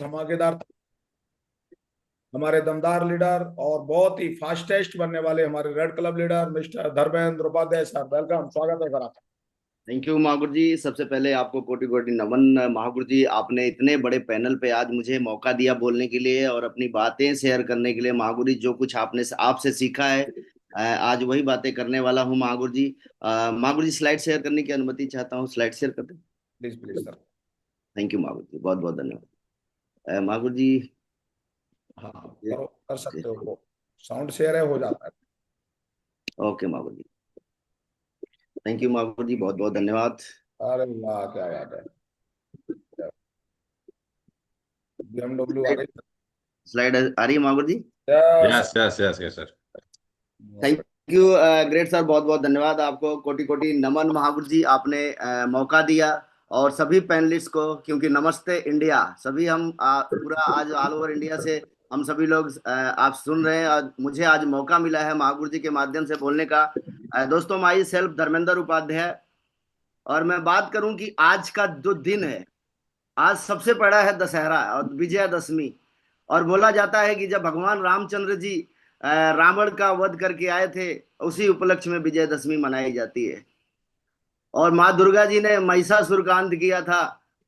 धमाकेदार हमारे दमदार लीडर और बहुत ही फास्टेस्ट बनने वाले हमारे red club leader mister Dharmendra Upadhyay sir, welcome, स्वागत है सर आपका। Thank you Mahaguru ji. सबसे पहले आपको कोटि कोटि नमन। महागुरु जी, आपने इतने बड़े पैनल पे आज मुझे मौका दिया बोलने के लिए और अपनी बातें शेयर करने के लिए। महागुरु जी, जो कुछ आपने आपसे सीखा है, आज वही बातें करने वाला हूँ महागुरु जी। महागुरु जी, स्लाइड शेयर करने की अनुमति चाहता हूँ। स्लाइड शेयर कर दें। Please please sir. Thank you Mahaguru ji, बहुत बहुत धन्यवाद। महागुरु जी। हाँ, ये- करो, कर सकते हो वो। साउंड शेयर है, हो जाता है। Okay Mahaguru ji. Thank you Mahaguru ji, बहुत बहुत धन्यवाद। अरे वाह, क्या बात है। BMW आ गई। स्लाइड आ रही है Mahaguru ji. Yes. Yes yes yes yes sir. Thank you great sir, बहुत बहुत धन्यवाद आपको। कोटि कोटि नमन महागुरु जी, आपने मौका दिया। और सभी पैनलिस्ट को, क्योंकि नमस्ते इंडिया, सभी हम पूरा आज ऑल ओवर इंडिया से हम सभी लोग आप सुन रहे हैं और मुझे आज मौका मिला है महागुरु जी के माध्यम से बोलने का। दोस्तों, माई सेल्फ धर्मेंद्र उपाध्याय। और मैं बात करूं कि आज का जो दिन है, आज सबसे बड़ा है दशहरा और विजयादशमी। और बोला जाता है कि जब भगवान रामचंद्र जी रावण का वध करके आए थे, उसी उपलक्ष्य में विजयदशमी मनाई जाती है। और माँ दुर्गा जी ने महिषासुर का अंत किया था,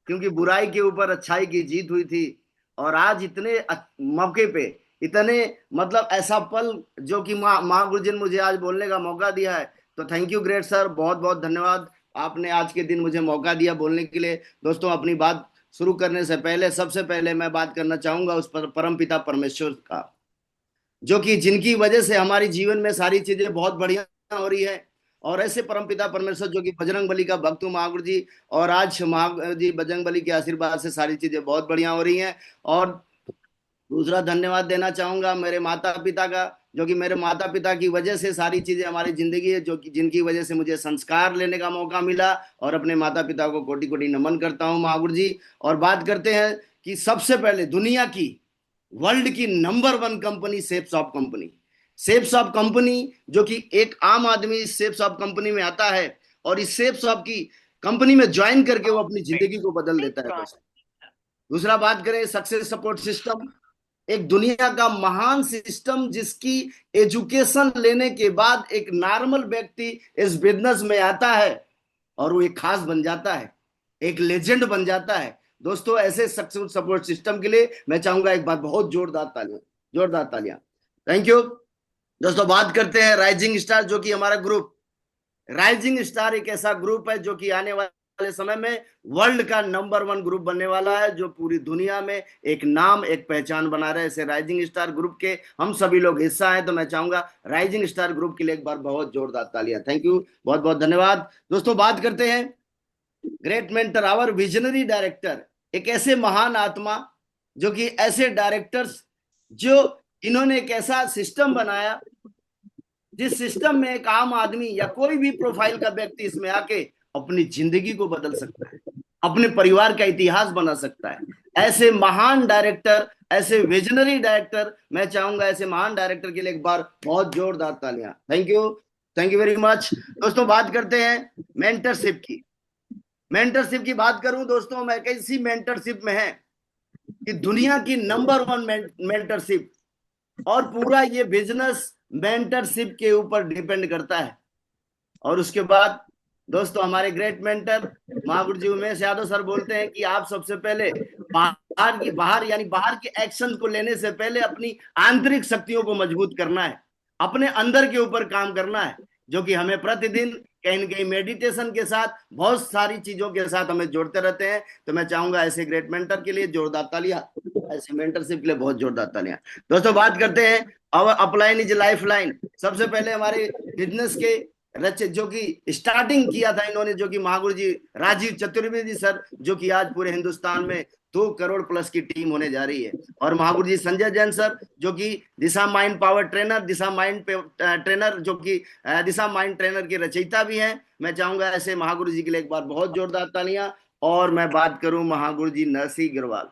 क्योंकि बुराई के ऊपर अच्छाई की जीत हुई थी। और आज इतने मौके पे, इतने मतलब ऐसा पल जो कि माँ गुरु जी ने मुझे आज बोलने का मौका दिया है। तो थैंक यू ग्रेट सर, बहुत बहुत धन्यवाद। आपने आज के दिन मुझे मौका दिया बोलने के लिए। दोस्तों, अपनी बात शुरू करने से पहले सबसे पहले मैं बात करना चाहूंगा उस परम पिता परमेश्वर का, जो कि जिनकी वजह से हमारी जीवन में सारी चीजें बहुत बढ़िया हो रही है। और ऐसे परमपिता परमेश्वर जो कि बजरंग बली का भक्त हूँ महागुरु जी। और आज महागुरु जी बजरंग बली के आशीर्वाद से सारी चीजें बहुत बढ़िया हो रही हैं। और दूसरा धन्यवाद देना चाहूंगा मेरे माता पिता का, जो कि मेरे माता पिता की वजह से सारी चीजें हमारी जिंदगी है, जो कि जिनकी वजह से मुझे संस्कार लेने का मौका मिला। और अपने माता पिता को कोटि कोटि नमन करता हूँ महागुरु जी। और बात करते हैं कि सबसे पहले दुनिया की, वर्ल्ड की नंबर वन कंपनी सेप शॉप कंपनी। सेप शॉप कंपनी, जो कि एक आम आदमी इस सेप शॉप कंपनी में आता है और इस सेप शॉप की कंपनी में ज्वाइन करके वो अपनी जिंदगी को बदल देता है दोस्तों। दूसरा बात करें सक्सेस सपोर्ट सिस्टम, एक दुनिया का महान सिस्टम, जिसकी एजुकेशन लेने के बाद एक नॉर्मल व्यक्ति इस बिजनेस में आता है और वो एक खास बन जाता है, एक लेजेंड बन जाता है। दोस्तों, ऐसे सक्सेस सपोर्ट सिस्टम के लिए मैं चाहूंगा एक बार बहुत जोरदार तालियां, जोरदार तालियां। Thank you. दोस्तों, बात करते हैं राइजिंग स्टार, जो कि हमारा ग्रुप राइजिंग स्टार एक ऐसा ग्रुप है जो कि आने वाले समय में वर्ल्ड का नंबर वन ग्रुप बनने वाला है, जो पूरी दुनिया में एक नाम, एक पहचान बना रहे हैं। ऐसे राइजिंग स्टार ग्रुप के हम सभी लोग हिस्सा हैं, तो मैं चाहूंगा राइजिंग स्टार ग्रुप के लिए एक बार बहुत जोरदार तालियां। थैंक यू, बहुत बहुत धन्यवाद। दोस्तों, बात करते हैं great mentor, our visionary director, एक ऐसे महान आत्मा, जो कि ऐसे डायरेक्टर्स, जो इन्होंने एक ऐसा सिस्टम बनाया, जिस सिस्टम में एक आम आदमी या कोई भी प्रोफाइल का व्यक्ति इसमें आके अपनी जिंदगी को बदल सकता है, अपने परिवार का इतिहास बना सकता है। ऐसे महान डायरेक्टर, ऐसे विजनरी डायरेक्टर, मैं चाहूंगा ऐसे महान डायरेक्टर के लिए एक बार बहुत जोरदार तालियां। Thank you, thank you very much. दोस्तों, बात करते हैं मेंटरशिप की। मेंटरशिप की बात करूं दोस्तों, मैं कैसी मेंटरशिप में है कि दुनिया की नंबर वन मेंटरशिप, और पूरा ये बिजनेस मेंटरशिप के ऊपर डिपेंड करता है। और उसके बाद दोस्तों, हमारे ग्रेट मेंटर महागुरु जी उमेश यादव सर बोलते हैं कि आप सबसे पहले बाहर के एक्शन को लेने से पहले अपनी आंतरिक शक्तियों को मजबूत करना है, अपने अंदर के ऊपर काम करना है, जो कि हमें प्रतिदिन कहीं न कहीं मेडिटेशन के साथ, बहुत सारी चीजों के साथ हमें जोड़ते रहते हैं। तो मैं चाहूंगा ऐसे ग्रेट मेंटर के लिए जोरदार तालियां, ऐसे मेंटरशिप के लिए बहुत जोरदार तालियां। दोस्तों, बात करते हैं अवर अपलाइन इज लाइफ लाइन। सबसे पहले हमारे बिजनेस के रचे, जो कि स्टार्टिंग किया था इन्होंने, जो कि महागुरु जी राजीव चतुर्वेदी सर, जो कि आज पूरे हिंदुस्तान में 2 करोड़ प्लस की टीम होने जा रही है। और महागुरु जी संजय जैन सर, जो कि दिशा माइंड पावर ट्रेनर, दिशा माइंड ट्रेनर, जो कि दिशा माइंड ट्रेनर के रचयिता भी हैं। मैं चाहूंगा ऐसे महागुरु जी के लिए एक बार बहुत जोरदार तालियां। और मैं बात करूं महागुरु जी नरसिंह अग्रवाल,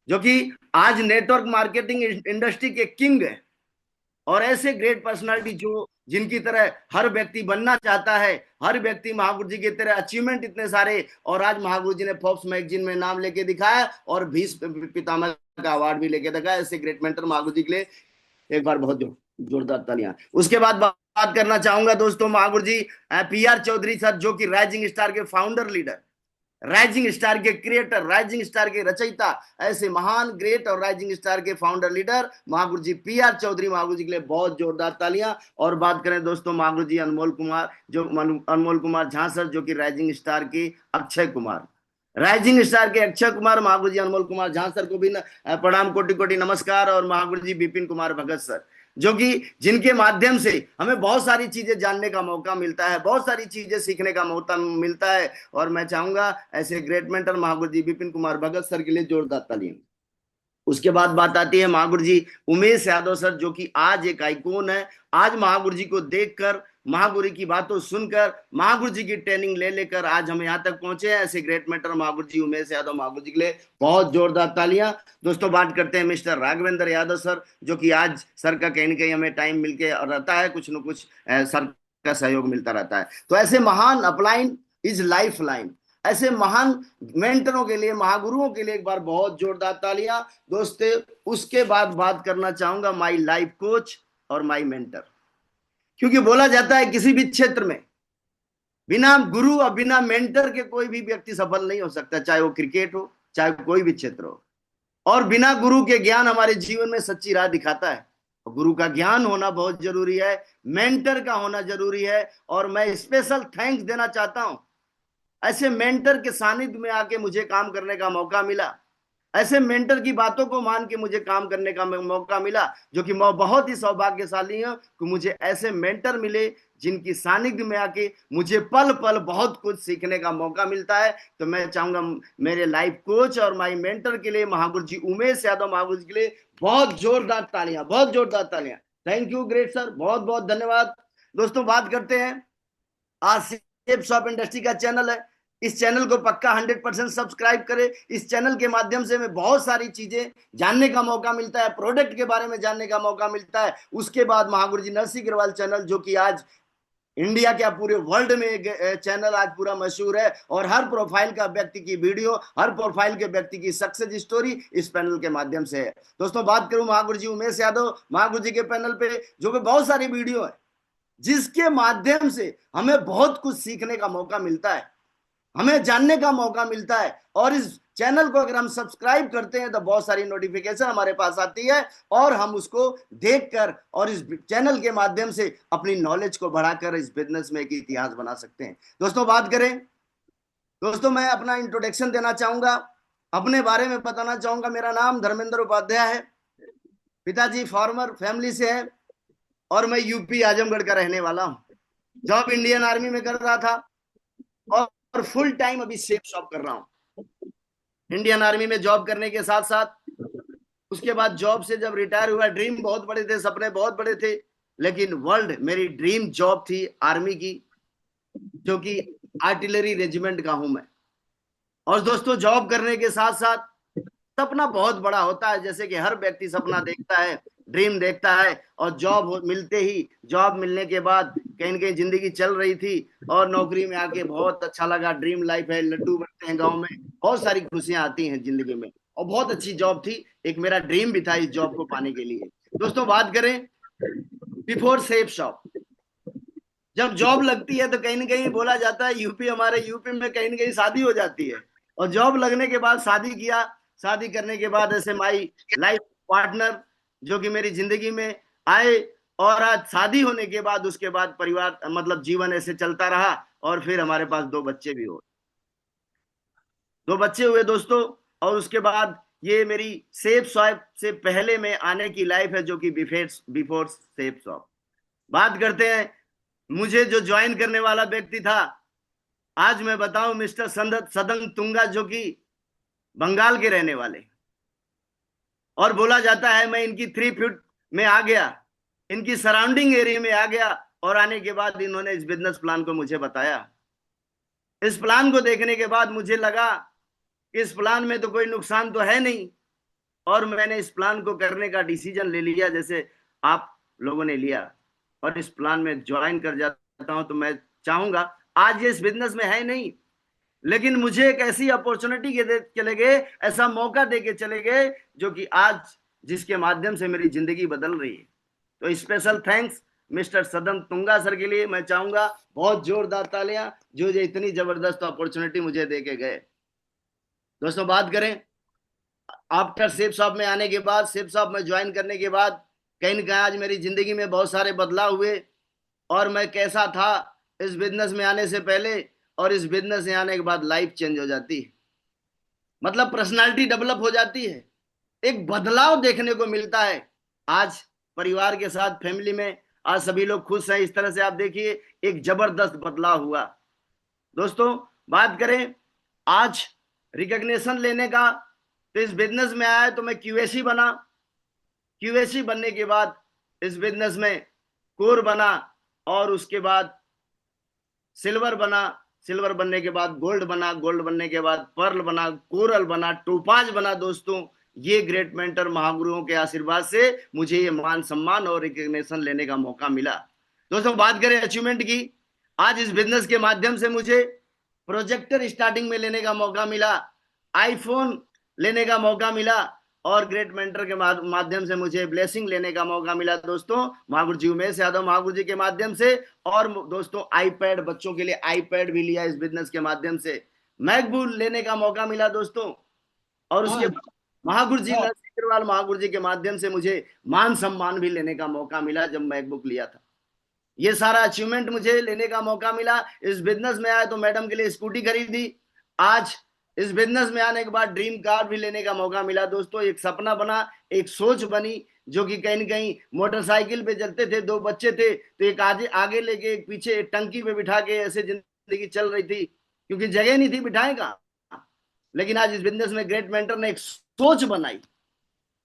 जो कि आज नेटवर्क मार्केटिंग इंडस्ट्री के किंग है। और ऐसे ग्रेट पर्सनालिटी जो जिनकी तरह हर व्यक्ति बनना चाहता है, हर व्यक्ति महागुरु जी की तरह अचीवमेंट इतने सारे, और आज महागुरु जी ने फोर्ब्स मैगजीन में नाम लेके दिखाया और भीष्म पितामह का अवार्ड भी लेके दिखाया। ऐसे ग्रेट मेंटर महागुरु जी के लिए एक बार बहुत जोरदार तालियां। उसके बाद बात करना चाहूंगा दोस्तों महागुरु जी PR चौधरी सर, जो कि राइजिंग स्टार के फाउंडर लीडर, राइजिंग स्टार के क्रिएटर, राइजिंग स्टार के रचयिता, ऐसे महान ग्रेट और राइजिंग स्टार के फाउंडर लीडर महागुरु जी PR चौधरी, महागुरु जी के लिए बहुत जोरदार तालियां। और बात करें दोस्तों महागुरु जी अनमोल कुमार, जो अनमोल कुमार झा सर, जो कि राइजिंग स्टार के अक्षय कुमार, राइजिंग स्टार के अक्षय कुमार, महागुरु जी अनमोल कुमार झा सर को भी प्रणाम, कोटि कोटि नमस्कार। और महागुरु जी विपिन कुमार भगत सर, जो कि जिनके माध्यम से हमें बहुत सारी चीजें जानने का मौका मिलता है, बहुत सारी चीजें सीखने का मौका मिलता है। और मैं चाहूंगा ऐसे ग्रेट मेंटर महागुरु जी विपिन कुमार भगत सर के लिए जोरदार तालियां। उसके बाद बात आती है महागुरु जी उमेश यादव सर, जो कि आज एक आइकॉन है। आज महागुरु जी को देखकर, महागुरु की बातों सुनकर, महागुरु जी की ट्रेनिंग ले लेकर आज हम यहाँ तक पहुंचे हैं। ऐसे ग्रेट मेंटर महागुरु जी उमेश यादव, महागुरु जी के लिए बहुत जोरदार तालियां। दोस्तों बात करते हैं मिस्टर राघवेंद्र यादव सर, जो कि आज सर का कहीं ना कहीं हमें टाइम मिलके रहता है, कुछ न कुछ सर का सहयोग मिलता रहता है। तो ऐसे महान अपलाइन इज लाइफ लाइन, ऐसे महान मेंटरों के लिए, महागुरुओं के लिए एक बार बहुत जोरदार तालियां दोस्तों। उसके बाद बात करना चाहूंगा माई लाइफ कोच और माई मेंटर, क्योंकि बोला जाता है किसी भी क्षेत्र में बिना गुरु और बिना मेंटर के कोई भी व्यक्ति सफल नहीं हो सकता, चाहे वो क्रिकेट हो, चाहे कोई भी क्षेत्र हो। और बिना गुरु के ज्ञान हमारे जीवन में सच्ची राह दिखाता है। गुरु का ज्ञान होना बहुत जरूरी है, मेंटर का होना जरूरी है। और मैं स्पेशल थैंक्स देना चाहता हूं, ऐसे मेंटर के सानिध्य में आके मुझे काम करने का मौका मिला, ऐसे मेंटर की बातों को मान के मुझे काम करने का मौका मिला, जो कि मैं बहुत ही सौभाग्यशाली हूं कि मुझे ऐसे मेंटर मिले जिनकी सानिध्य में आके मुझे पल पल बहुत कुछ सीखने का मौका मिलता है। तो मैं चाहूंगा मेरे लाइफ कोच और माई मेंटर के लिए महागुरु जी उमेश यादव महागुरु जी के लिए बहुत जोरदार तालियां, बहुत जोरदार तालियां। थैंक यू ग्रेट सर, बहुत बहुत धन्यवाद। दोस्तों बात करते हैं, आज सेफ शॉप इंडस्ट्री का चैनल है, इस चैनल को पक्का 100% सब्सक्राइब करें। इस चैनल के माध्यम से हमें बहुत सारी चीजें जानने का मौका मिलता है, प्रोडक्ट के बारे में जानने का मौका मिलता है। उसके बाद महागुरु जी नरसिंह अग्रवाल चैनल, जो कि आज इंडिया क्या पूरे वर्ल्ड में चैनल आज पूरा मशहूर है, और हर प्रोफाइल का व्यक्ति की वीडियो, हर प्रोफाइल के व्यक्ति की सक्सेस स्टोरी इस पैनल के माध्यम से है। दोस्तों बात करूं महागुरु जी उमेश यादव महागुरु जी के पैनल पे, जो कि बहुत सारी वीडियो है जिसके माध्यम से हमें बहुत कुछ सीखने का मौका मिलता है, हमें जानने का मौका मिलता है। और इस चैनल को अगर हम सब्सक्राइब करते हैं तो बहुत सारी नोटिफिकेशन हमारे पास आती है, और हम उसको देखकर और इस चैनल के माध्यम से अपनी नॉलेज को बढ़ाकर इस बिजनेस में एक इतिहास बना सकते हैं। दोस्तों बात करें, दोस्तों मैं अपना इंट्रोडक्शन देना चाहूंगा, अपने बारे में बताना चाहूंगा। मेरा नाम धर्मेंद्र उपाध्याय है, पिताजी फार्मर फैमिली से है, और मैं यूपी आजमगढ़ का रहने वाला हूं। जॉब इंडियन आर्मी में कर रहा था, और फुल टाइम अभी सेफ शॉप कर रहा हूं। इंडियन आर्मी में जॉब करने के साथ साथ उसके बाद जॉब से जब रिटायर हुआ, ड्रीम बहुत बड़े थे, सपने बहुत बड़े थे, लेकिन वर्ल्ड मेरी ड्रीम जॉब थी आर्मी की, जो कि आर्टिलरी रेजिमेंट का हूं मैं। और दोस्तों जॉब करने के साथ साथ सपना बहुत बड़ा होता है, जैसे कि हर व्यक्ति सपना देखता है, ड्रीम देखता है। और जॉब मिलते ही, जॉब मिलने के बाद कहीं न कहीं जिंदगी चल रही थी, और नौकरी में आके बहुत अच्छा लगा, ड्रीम लाइफ है, लड्डू बनते हैं गांव में, बहुत सारी खुशियां आती हैं जिंदगी में, और बहुत अच्छी जॉब थी, एक मेरा ड्रीम भी था इस जॉब को पाने के लिए। दोस्तों बात करें बिफोर सेफ शॉप, जब जॉब लगती है तो कहीं ना कहीं बोला जाता है यूपी, हमारे यूपी में कहीं ना कहीं शादी हो जाती है, और जॉब लगने के बाद शादी किया, शादी करने के बाद ऐसे माई लाइफ पार्टनर जो कि मेरी जिंदगी में आए, और आज शादी होने के बाद उसके बाद परिवार मतलब जीवन ऐसे चलता रहा, और फिर हमारे पास 2 बच्चे भी हुए, 2 बच्चे हुए दोस्तों। और उसके बाद ये मेरी सेफ शॉप से पहले में आने की लाइफ है, जो कि बिफोर सेफ शॉप। बात करते हैं, मुझे जो ज्वाइन करने वाला व्यक्ति था, आज मैं बताऊं मिस्टर सदंग तुंगा, जो कि बंगाल के रहने वाले, और बोला जाता है मैं इनकी 3 फीट में आ गया, इनकी सराउंडिंग एरिया में आ गया, और आने के बाद इन्होंने इस बिजनेस प्लान को मुझे बताया। इस प्लान को देखने के बाद मुझे लगा इस प्लान में तो कोई नुकसान तो है नहीं, और मैंने इस प्लान को करने का डिसीजन ले लिया। जैसे आप लोगों ने लिया और इस प्लान में ज्वाइन कर जाता हूं, तो मैं चाहूंगा, आज ये इस बिजनेस में है नहीं, लेकिन मुझे एक ऐसी अपॉर्चुनिटी के दे चले गए, ऐसा मौका दे के चले गए, जो कि आज जिसके माध्यम से मेरी जिंदगी बदल रही है। तो स्पेशल थैंक्स मिस्टर सदन तुंगा सर के लिए मैं चाहूंगा बहुत जोरदार तालियां, जो ये इतनी जबरदस्त अपॉर्चुनिटी मुझे दे के गए। दोस्तों बात करें आफ्टर शेप शॉप में आने के बाद, शेप शॉप में ज्वाइन करने के बाद, कहीं ना कहीं आज मेरी जिंदगी में बहुत सारे बदलाव हुए, और मैं कैसा था इस बिजनेस में आने से पहले और इस बिजनेस में आने के बाद लाइफ चेंज हो जाती है, मतलब पर्सनालिटी डेवलप हो जाती है, एक बदलाव देखने को मिलता है। आज परिवार के साथ फैमिली में आज सभी लोग खुश हैं, इस तरह से आप देखिए एक जबरदस्त बदलाव हुआ। दोस्तों बात करें आज रिकॉग्निशन लेने का, तो इस बिजनेस में आया तो मैं क्यूएसी बना, क्यूएसी बनने के बाद इस बिजनेस में कोर बना, और उसके बाद सिल्वर बना, सिल्वर बनने के बाद गोल्ड बना, गोल्ड बनने के बाद पर्ल बना, कोरल बना, टोपाज बना। दोस्तों ये ग्रेट मेंटर महागुरुओं के आशीर्वाद से मुझे ये मान सम्मान और रिकॉग्निशन लेने का मौका मिला। दोस्तों बात करें अचीवमेंट की, आज इस बिजनेस के माध्यम से मुझे प्रोजेक्टर स्टार्टिंग में लेने का मौका मिला, आईफोन लेने का मौका मिला, और ग्रेट मेंटर के माध्यम से मुझे ब्लेसिंग लेने का मौका मिला। दोस्तों महागुरु जी उमेश यादव महागुरु जी के माध्यम से, और दोस्तों आईपैड, बच्चों के लिए आईपैड भी लिया इस बिजनेस के माध्यम से, मैकबुक लेने का मौका मिला दोस्तों, और उसके महागुरु जी नरसिंह महागुरु जी के माध्यम से मुझे मान सम्मान भी लेने का मौका मिला जब मैकबुक लिया था। ये सारा अचीवमेंट मुझे लेने का मौका मिला। इस बिजनेस में आया तो मैडम के लिए स्कूटी खरीदी, आज इस बिजनेस में आने के बाद ड्रीम कार भी लेने का मौका मिला। दोस्तों एक सपना बना, एक सोच बनी, जो कि कहीं न कहीं मोटरसाइकिल पे चलते थे, दो बच्चे थे तो एक आगे आगे लेके एक पीछे एक टंकी पे बिठा के ऐसे जिंदगी चल रही थी, क्योंकि जगह नहीं थी बिठाए का। लेकिन आज इस बिजनेस में ग्रेट मेंटर ने एक सोच बनाई,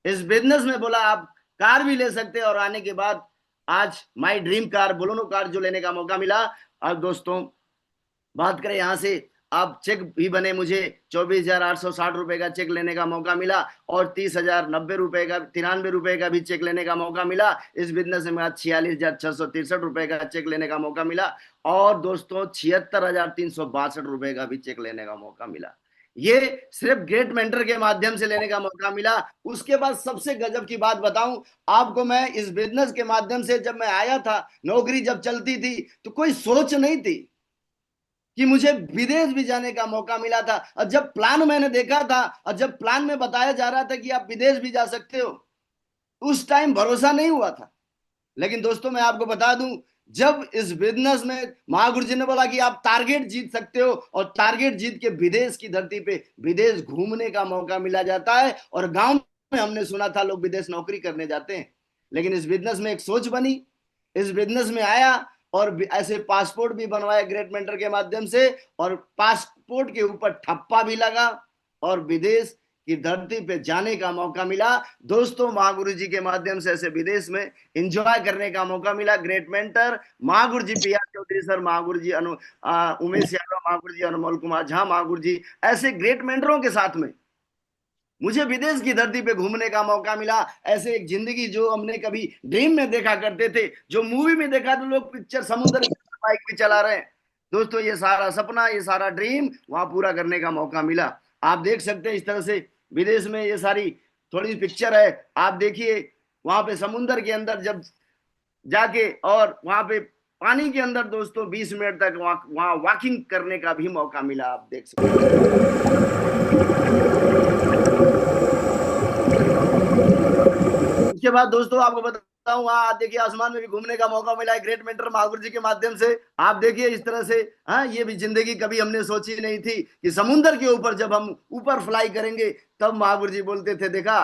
इस बिजनेस में बोला आप कार भी ले सकते हैं, और आने के बाद आज माई ड्रीम कार बोलोनो कार जो लेने का मौका मिला। अब दोस्तों बात करें यहां से, आप चेक भी बने, मुझे 24,860 रुपए का चेक लेने का मौका मिला, और 30,090 रुपए का 93 रुपए का भी चेक लेने का मौका मिला। इस बिजनेस में 46,663 रुपए का चेक लेने का मौका मिला, और दोस्तों 76,362 रुपए का भी चेक लेने का मौका मिला। ये सिर्फ ग्रेट मेंटर के माध्यम से लेने का मौका मिला। उसके बाद सबसे गजब की बात बताऊं आपको, मैं इस बिजनेस के माध्यम से जब मैं आया था, नौकरी जब चलती थी तो कोई सोच नहीं थी कि मुझे विदेश भी जाने का मौका मिला था। और जब प्लान मैंने देखा था, और जब प्लान में बताया जा रहा था कि आप विदेश भी जा सकते हो, उस टाइम भरोसा नहीं हुआ था। लेकिन दोस्तों मैं आपको बता दूं, जब इस बिजनेस में महागुरु जी ने बोला कि आप टारगेट जीत सकते हो, और टारगेट जीत के विदेश की धरती पे विदेश घूमने का मौका मिला जाता है, और गांव में हमने सुना था लोग विदेश नौकरी करने जाते हैं, लेकिन इस बिजनेस में एक सोच बनी, इस बिजनेस में आया, और ऐसे पासपोर्ट भी बनवाया ग्रेट मेंटर के माध्यम से, और पासपोर्ट के ऊपर ठप्पा भी लगा, और विदेश की धरती पे जाने का मौका मिला। दोस्तों महागुरु जी के माध्यम से ऐसे विदेश में एंजॉय करने का मौका मिला। ग्रेट मेंटर महागुरु जी पी.आर. चौधरी सर, महागुरु जी उमेश यादव महागुरु जी, अनमोल कुमार झा महागुरु जी, ऐसे ग्रेट मेंटरों के साथ में मुझे विदेश की धरती पे घूमने का मौका मिला। ऐसे एक जिंदगी जो हमने कभी ड्रीम में देखा करते थे, जो मूवी में देखा तो लोग पिक्चर समुद्र बाइक भी चला रहे हैं, दोस्तों ये सारा सपना, ये सारा ड्रीम वहां पूरा करने का मौका मिला। आप देख सकते हैं इस तरह से विदेश में ये सारी थोड़ी पिक्चर है, आप देखिए वहां पे समुद्र के अंदर जब जाके, और वहां पे पानी के अंदर दोस्तों 20 मिनट तक वहां वॉकिंग करने का भी मौका मिला, आप देख सकते हैं। उसके बाद दोस्तों आपको बताऊं, वहां देखिए आसमान में भी घूमने का मौका मिला है ग्रेट मेंटर महागुरु जी के माध्यम से। आप देखिए इस तरह से, हाँ ये भी जिंदगी कभी हमने सोची नहीं थी कि समुद्र के ऊपर जब हम ऊपर फ्लाई करेंगे, तब महागुरु जी बोलते थे, देखा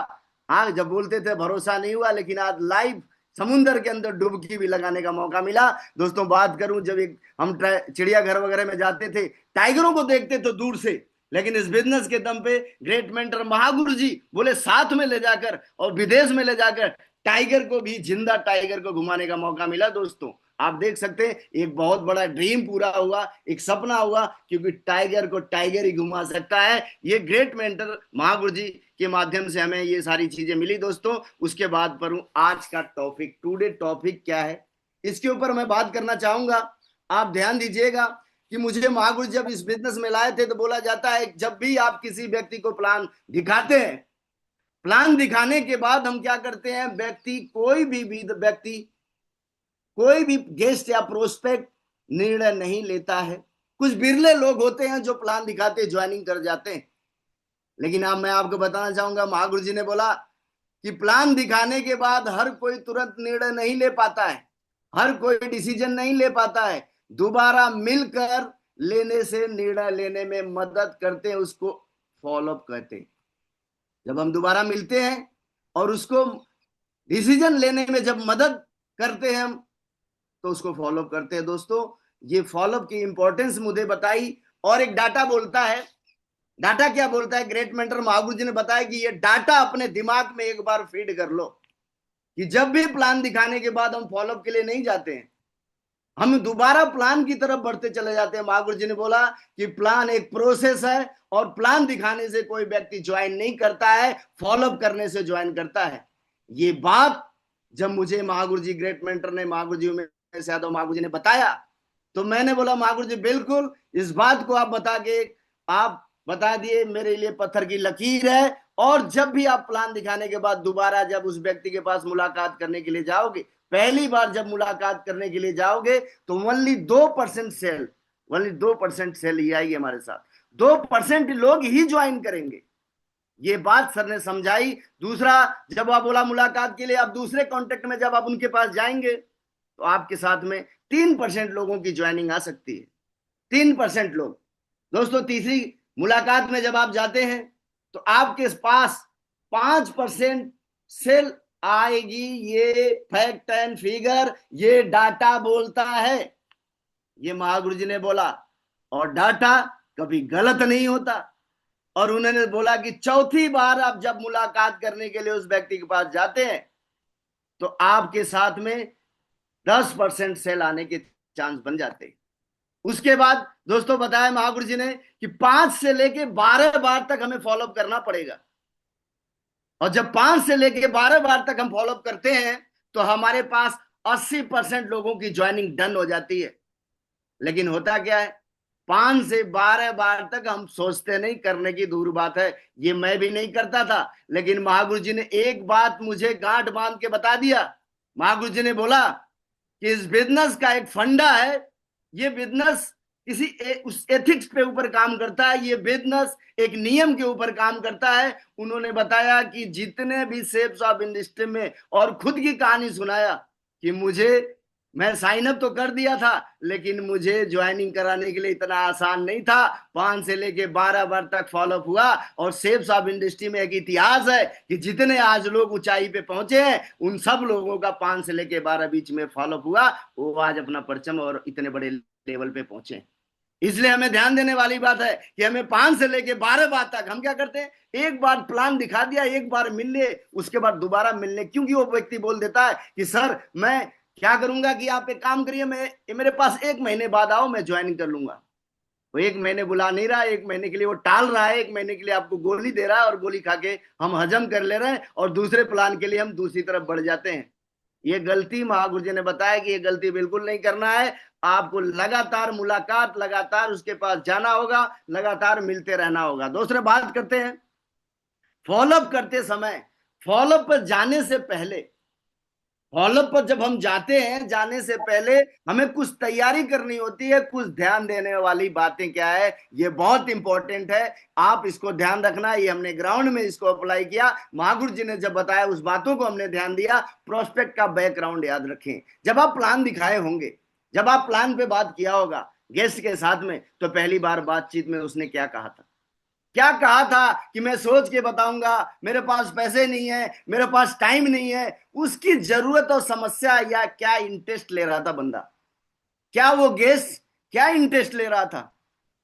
हाँ जब बोलते थे भरोसा नहीं हुआ, लेकिन आज लाइव समुद्र के अंदर डुबकी भी लगाने का मौका मिला। दोस्तों बात करूं, जब एक हम चिड़ियाघर वगैरह में जाते थे, टाइगरों को देखते तो दूर से, लेकिन इस बिजनेस के दम पे ग्रेट मेंटर महागुरु जी बोले साथ में ले जाकर और विदेश में ले जाकर टाइगर को भी, जिंदा टाइगर को घुमाने का मौका मिला। दोस्तों आप देख सकते हैं एक बहुत बड़ा ड्रीम पूरा हुआ, एक सपना हुआ, क्योंकि टाइगर को टाइगर ही घुमा सकता है। ये ग्रेट मेंटर महागुरु जी के माध्यम से हमें ये सारी चीजें मिली दोस्तों। उसके बाद पर आज का टॉपिक, टुडे टॉपिक क्या है, इसके ऊपर मैं बात करना चाहूंगा। आप ध्यान दीजिएगा कि मुझे महागुरु जब इस बिजनेस में लाए थे तो बोला जाता है जब भी आप किसी व्यक्ति को प्लान दिखाते हैं, प्लान दिखाने के बाद हम क्या करते हैं, व्यक्ति कोई भी व्यक्ति, कोई भी गेस्ट या प्रोस्पेक्ट निर्णय नहीं लेता है। कुछ बिरले लोग होते हैं जो प्लान दिखाते ज्वाइनिंग कर जाते हैं। लेकिन अब मैं आपको बताना चाहूंगा, महागुरु जी ने बोला कि प्लान दिखाने के बाद हर कोई तुरंत निर्णय नहीं ले पाता है, हर कोई डिसीजन नहीं ले पाता है। दोबारा मिलकर लेने से निर्णय लेने में मदद करते हैं, उसको फॉलोअप कहते हैं। जब हम दोबारा मिलते हैं और उसको डिसीजन लेने में जब मदद करते हैं हम, तो उसको फॉलोअप करते हैं। दोस्तों ये फॉलोअप की इंपॉर्टेंस मुझे बताई। और एक डाटा बोलता है, डाटा क्या बोलता है, ग्रेट मेंटर महागुरु जी ने बताया कि ये डाटा अपने दिमाग में एक बार फीड कर लो कि जब भी प्लान दिखाने के बाद हम फॉलोअप के लिए नहीं जाते हैं, हम दोबारा प्लान की तरफ बढ़ते चले जाते हैं। महागुरु जी ने बोला कि प्लान एक प्रोसेस है और प्लान दिखाने से कोई व्यक्ति ज्वाइन नहीं करता है, फॉलोअप करने से ज्वाइन करता है। ये बात जब मुझे महागुरु जी, ग्रेट मेंटर ने, महागुरु जी में यादव महागुरु जी ने बताया, तो मैंने बोला महागुरु जी बिल्कुल इस बात को आप बता दिए, मेरे लिए पत्थर की लकीर है। और जब भी आप प्लान दिखाने के बाद दोबारा जब उस व्यक्ति के पास मुलाकात करने के लिए जाओगे, पहली बार जब मुलाकात करने के लिए जाओगे, तो ओनली 2% सेल, ओनली 2% सेल ही आएगी हमारे साथ, 2% लोग ही ज्वाइन करेंगे। ये बात सर ने समझाई। दूसरा, जब आप बोला मुलाकात के लिए आप दूसरे कॉन्टेक्ट में जब आप उनके पास जाएंगे, तो आपके साथ में 3% लोगों की ज्वाइनिंग आ सकती है, 3% लोग। दोस्तों तीसरी मुलाकात में जब आप जाते हैं तो आपके पास 5% सेल आएगी। ये फैक्ट एंड फिगर, ये डाटा बोलता है, ये महागुरु जी ने बोला। और डाटा कभी गलत नहीं होता। और उन्होंने बोला कि चौथी बार आप जब मुलाकात करने के लिए उस व्यक्ति के पास जाते हैं, तो आपके साथ में 10% सेल आने के चांस बन जाते हैं। उसके बाद दोस्तों बताया महागुरु जी ने कि 5 से लेके 12 बार तक हमें फॉलोअप करना पड़ेगा। और जब 5 से लेके 12 बार तक हम फॉलोअप करते हैं, तो हमारे पास 80% लोगों की ज्वाइनिंग डन हो जाती है। लेकिन होता क्या है, 5 से 12 बार तक हम सोचते नहीं, करने की दूर बात है, ये मैं भी नहीं करता था। लेकिन महागुरु जी ने एक बात मुझे गांठ बांध के बता दिया। महागुरु जी ने बोला कि इस बिजनेस का एक फंडा है, ये बिजनेस किसी उस एथिक्स पे ऊपर काम करता है, ये बिजनेस एक नियम के ऊपर काम करता है। उन्होंने बताया कि जितने भी शेफ्स ऑफ इंडस्ट्री में, और खुद की कहानी सुनाया कि मैं साइन अप तो कर दिया था, लेकिन मुझे ज्वाइनिंग कराने के लिए इतना आसान नहीं था। 5 से लेके 12 बार तक फॉलोअप हुआ। और शेफ्स ऑफ इंडस्ट्री में एक इतिहास है कि जितने आज लोग ऊंचाई पे पहुंचे हैं, उन सब लोगों का 5 से लेके 12 बीच में फॉलोअप हुआ, वो आज अपना परचम और इतने बड़े लेवल पे पहुंचे। इसलिए हमें ध्यान देने वाली बात है कि हमें 5 से लेके 12 बार तक हम क्या करते हैं, एक बार प्लान दिखा दिया, एक बार मिलने, उसके बाद दोबारा मिलने। क्योंकि वो व्यक्ति बोल देता है कि सर मैं क्या करूंगा कि आप एक काम करिए, मेरे पास 1 महीने बाद आओ, मैं ज्वाइन कर लूंगा। वो 1 महीने बुला नहीं रहा, 1 महीने के लिए वो टाल रहा है, 1 महीने के लिए आपको गोली दे रहा है, और गोली खा के हम हजम कर ले रहे हैं, और दूसरे प्लान के लिए हम दूसरी तरफ बढ़ जाते हैं। ये गलती महागुरु जी ने बताया कि ये गलती बिल्कुल नहीं करना है। आपको लगातार मुलाकात, लगातार उसके पास जाना होगा, लगातार मिलते रहना होगा। दूसरे बात करते हैं फॉलोअप करते समय, फॉलोअप पर जाने से पहले, फॉलोअप पर जब हम जाते हैं, जाने से पहले हमें कुछ तैयारी करनी होती है। कुछ ध्यान देने वाली बातें क्या है, ये बहुत इंपॉर्टेंट है, आप इसको ध्यान रखना। ये हमने ग्राउंड में इसको अप्लाई किया, महागुरु जी ने जब बताया उस बातों को हमने ध्यान दिया। प्रोस्पेक्ट का बैकग्राउंड याद रखें। जब आप प्लान दिखाए होंगे, जब आप प्लान पे बात किया होगा गेस्ट के साथ में, तो पहली बार बातचीत में उसने क्या कहा था, क्या कहा था कि मैं सोच के बताऊंगा, मेरे पास पैसे नहीं है, मेरे पास टाइम नहीं है। उसकी जरूरत और समस्या या क्या इंटरेस्ट ले रहा था बंदा, क्या वो गेस्ट क्या इंटरेस्ट ले रहा था,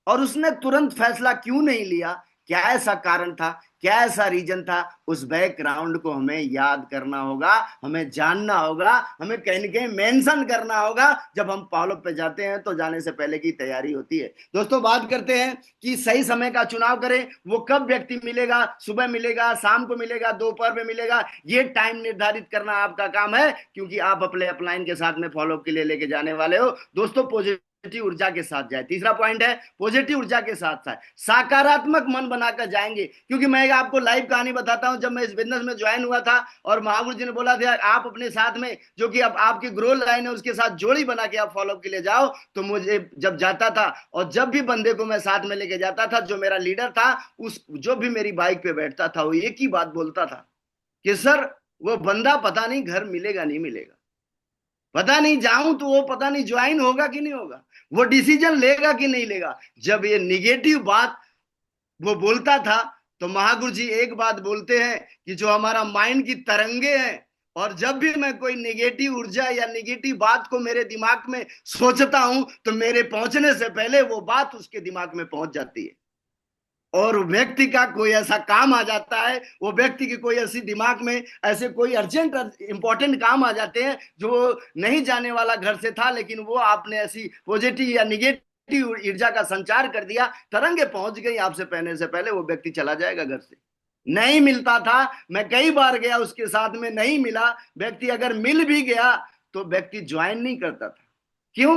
और उसने तुरंत फैसला क्यों नहीं लिया, क्या ऐसा कारण था, क्या ऐसा रीजन था, उस बैकग्राउंड को हमें याद करना होगा, हमें जानना होगा, हमें कहीं ना कहीं मेंशन करना होगा। जब हम फॉलोअप पे जाते हैं तो जाने से पहले की तैयारी होती है। दोस्तों बात करते हैं कि सही समय का चुनाव करें। वो कब व्यक्ति मिलेगा, सुबह मिलेगा, शाम को मिलेगा, दोपहर में मिलेगा, ये टाइम निर्धारित करना आपका काम है, क्योंकि आप अपने अपलाइन के साथ में फॉलोअप के लिए लेके जाने वाले हो। दोस्तों पॉजिटिव ऊर्जा के साथ जाए। तीसरा पॉइंट है पॉजिटिव ऊर्जा के साथ साथ सकारात्मक मन बनाकर जाएंगे। क्योंकि मैं आपको लाइव कहानी बताता हूं, जब मैं इस बिजनेस में ज्वाइन हुआ था और महावीर जी ने बोला था आप अपने साथ में जो कि अब आपकी ग्रोथ लाइन है उसके साथ जोड़ी बना के आप फॉलोअप के लिए जाओ, तो मुझे जब जाता था और जब भी बंदे को मैं साथ में लेके जाता था, जो मेरा लीडर था, उस जो भी मेरी बाइक पे बैठता था वो एक ही बात बोलता था कि सर वो बंदा पता नहीं घर मिलेगा नहीं मिलेगा, पता नहीं जाऊं तो वो पता नहीं ज्वाइन होगा कि नहीं होगा, वो डिसीजन लेगा कि नहीं लेगा। जब ये निगेटिव बात वो बोलता था, तो महागुरु जी एक बात बोलते हैं कि जो हमारा माइंड की तरंगे हैं, और जब भी मैं कोई निगेटिव ऊर्जा या निगेटिव बात को मेरे दिमाग में सोचता हूं तो मेरे पहुंचने से पहले वो बात उसके दिमाग में पहुंच जाती है, और व्यक्ति का कोई ऐसा काम आ जाता है, वो व्यक्ति की कोई ऐसी दिमाग में ऐसे कोई अर्जेंट इंपॉर्टेंट काम आ जाते हैं जो नहीं जाने वाला घर से था, लेकिन वो आपने ऐसी पॉजिटिव या निगेटिव ऊर्जा का संचार कर दिया, तरंगे पहुंच गई आपसे, पहने से पहले वो व्यक्ति चला जाएगा घर से। नहीं मिलता था, मैं कई बार गया उसके साथ में, नहीं मिला व्यक्ति। अगर मिल भी गया तो व्यक्ति ज्वाइन नहीं करता था। क्यों?